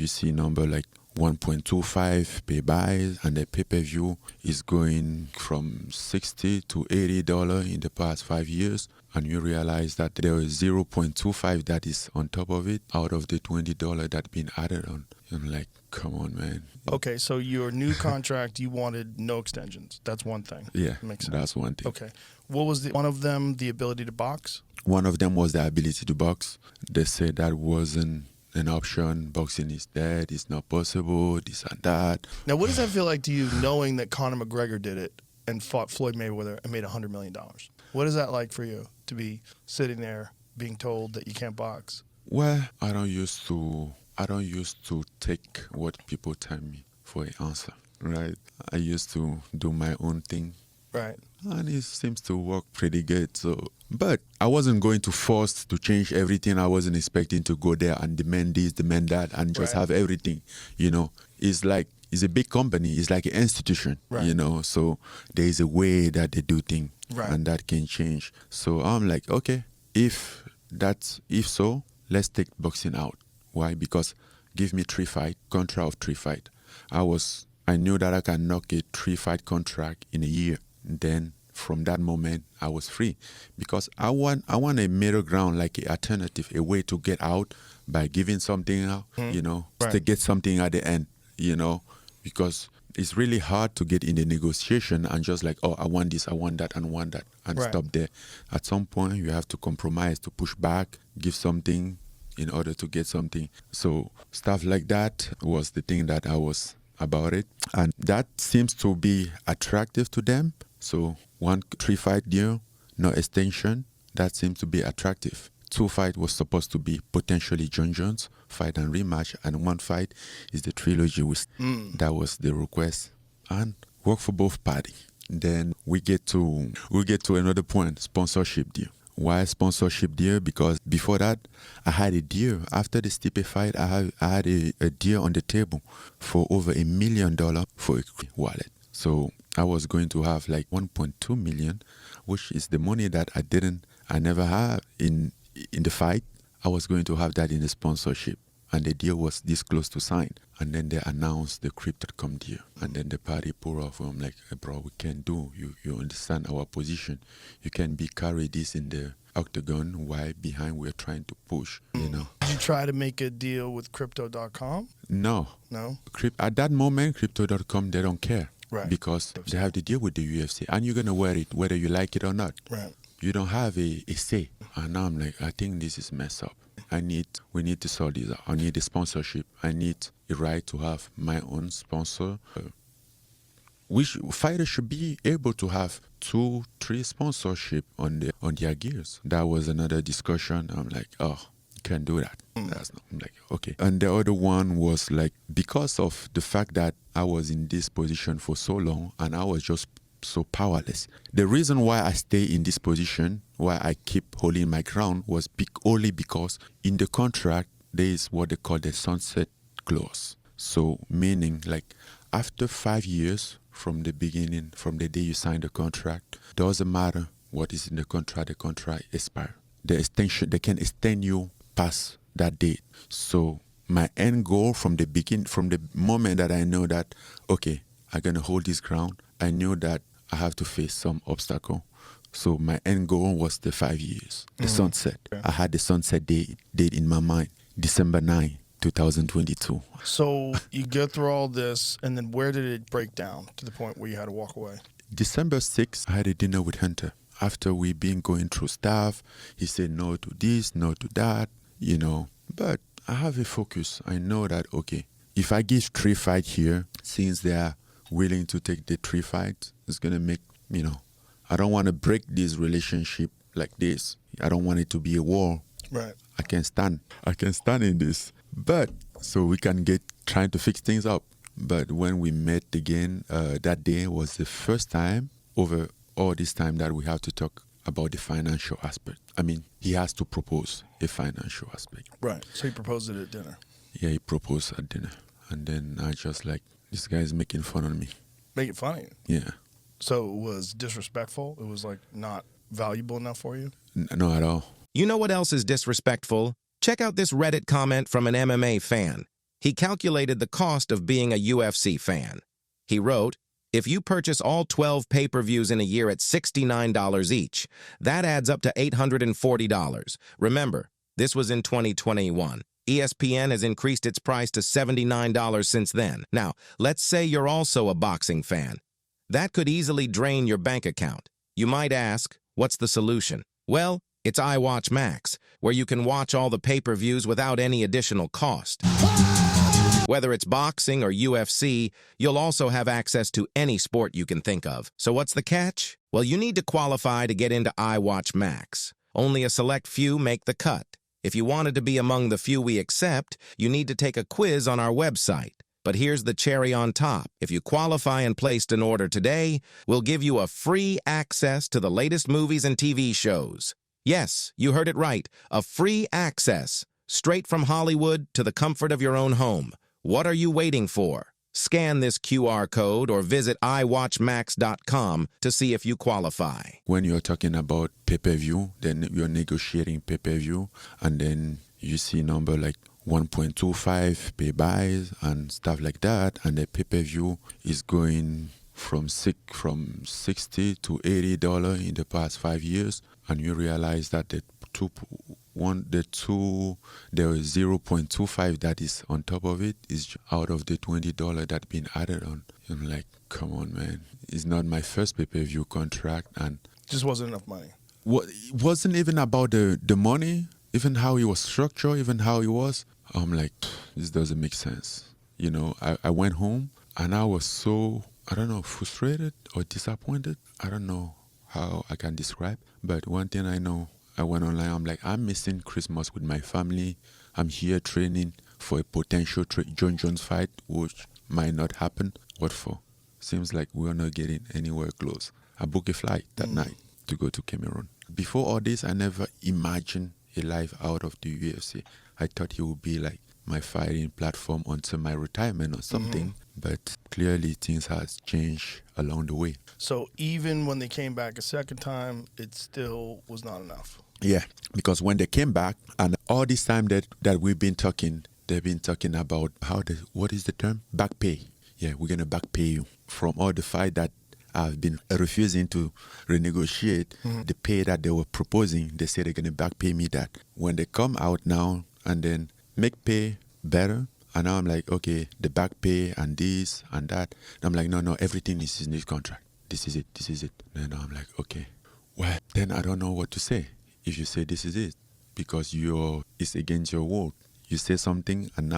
see number like 1.25 pay buys, and the pay-per-view is going from $60 to $80 in the past 5 years, and you realize that there is 0.25 that is on top of it out of the $20 that's been added on. I'm like, come on, man. Okay, so your new contract, you wanted no extensions. That's one thing. Yeah, Makes sense. that's one thing. Okay. What was one of them, the ability to box? One of them was the ability to box. They said that wasn't an option. Boxing is dead. It's not possible. This and that. Now, what does that feel like to you, knowing that Conor McGregor did it and fought Floyd Mayweather and made $100 million? What is that like for you to be sitting there being told that you can't box? Well, I don't used to take what people tell me for an answer, right? I used to do my own thing. Right. And it seems to work pretty good. But I wasn't going to force to change everything. I wasn't expecting to go there and demand this, demand that, and just have everything. It's a big company. It's like an institution, So there is a way that they do things, and that can change. So I'm like, okay, if so, let's take boxing out. Why? Because give me 3 fight, contract of 3 fight. I knew that I can knock a 3-fight contract in a year. Then from that moment, I was free, because I want a middle ground, like an alternative, a way to get out by giving something out, to get something at the end, because it's really hard to get in the negotiation and just like, oh, I want this, I want that, and stop there. At some point, you have to compromise, to push back, give something in order to get something. So stuff like that was the thing that I was about it, and that seems to be attractive to them. So 1 3-fight deal, no extension, that seems to be attractive. 2 fight was supposed to be potentially John Jones fight and rematch, and 1 fight is the trilogy. That was the request, and work for both parties. Then we get to another point, sponsorship deal. Why sponsorship deal? Because before that, I had a deal. After the Stipe fight, I had a deal on the table for over $1 million for a wallet. So I was going to have like 1.2 million, which is the money that I never had in the fight. I was going to have that in the sponsorship, and the deal was this close to sign. And then they announced the Crypto.com deal, and then the party pulled off. I'm like, hey, bro, we can't do. You understand our position. You can carry this in the octagon while behind we're trying to push. Did you try to make a deal with Crypto.com? No. At that moment, Crypto.com, they don't care. Right. Because they have to deal with the UFC, and you're gonna wear it whether you like it or not. Right. You don't have a say. And now I'm like, I think this is messed up. We need to sort this out. I need a sponsorship. I need a right to have my own sponsor. Fighters should be able to have 2-3 sponsorship on their gears. That was another discussion. I'm like, oh, you can't do that. I'm like, okay. And the other one was like, because of the fact that I was in this position for so long and I was just so powerless. The reason why I stay in this position, why I keep holding my ground, was only because in the contract, there is what they call the sunset clause. So meaning like after 5 years from the beginning, from the day you sign the contract, doesn't matter what is in the contract expires. They can extend you past that date. So my end goal from the moment that I know that, okay, I'm going to hold this ground, I knew that I have to face some obstacle. So my end goal was the 5 years, the sunset. Okay. I had the sunset date in my mind, December 9, 2022. So you go through all this, and then where did it break down to the point where you had to walk away? December 6th, I had a dinner with Hunter. After we've been going through stuff, he said no to this, no to that, But I have a focus. I know that, okay, if I give 3 fights here, since they are willing to take the 3 fights, it's going to make, I don't want to break this relationship like this. I don't want it to be a war. Right. I can stand in this. But, so we can trying to fix things up. But when we met again, that day was the first time over all this time that we have to talk about the financial aspect. I mean, he has to propose a financial aspect. Right. So he proposed it at dinner. Yeah, he proposed at dinner. And then I just like, this guy is making fun of me. Making fun of you? Yeah. So it was disrespectful? It was like not valuable enough for you? No, at all. You know what else is disrespectful? Check out this Reddit comment from an MMA fan. He calculated the cost of being a UFC fan. He wrote, "If you purchase all 12 pay-per-views in a year at $69 each, that adds up to $840. Remember, this was in 2021. ESPN has increased its price to $79 since then. Now, let's say you're also a boxing fan. That could easily drain your bank account. You might ask, what's the solution? Well, it's iWatch Max, where you can watch all the pay-per-views without any additional cost. Whether it's boxing or UFC, you'll also have access to any sport you can think of. So what's the catch? Well, you need to qualify to get into iWatch Max. Only a select few make the cut. If you wanted to be among the few we accept, you need to take a quiz on our website. But here's the cherry on top. If you qualify and placed an order today, we'll give you a free access to the latest movies and TV shows. Yes, you heard it right. A free access, straight from Hollywood to the comfort of your own home. What are you waiting for? Scan this QR code or visit iwatchmax.com to see if you qualify. When you're talking about pay-per-view, then you're negotiating pay-per-view, and then you see number like 1.25 pay buys and stuff like that, and the pay-per-view is going from $60 to $80 in the past 5 years, and you realize that the 0.25 that is on top of it is out of the $20 that's been added on. I'm like, come on, man. It's not my first pay-per-view contract, and Just wasn't enough money. it wasn't even about the money, even how it was structured, even how it was. I'm like, this doesn't make sense. You know, I went home and I was so, I don't know, frustrated or disappointed. I don't know how I can describe. But one thing I know, I went online, I'm like, I'm missing Christmas with my family. I'm here training for a potential John Jones fight, which might not happen. What for? Seems like we're not getting anywhere close. I booked a flight that night to go to Cameroon. Before all this, I never imagined a life out of the UFC. I thought it would be like my fighting platform until my retirement or something. But clearly things has changed along the way. So even when they came back a second time, it still was not enough. Yeah, because when they came back, and all this time that we've been talking, they've been talking about what is the term? Back pay. Yeah, we're going to back pay you from all the fight that I've been refusing to renegotiate. The pay that they were proposing, they say they're going to back pay me that. When they come out now and then make pay better, and now I'm like, okay, the back pay and this and that. And I'm like, no, everything is in this contract. This is it. Then I'm like, okay. Well, then I don't know what to say. If you say this is it, because it's against your word. You say something and now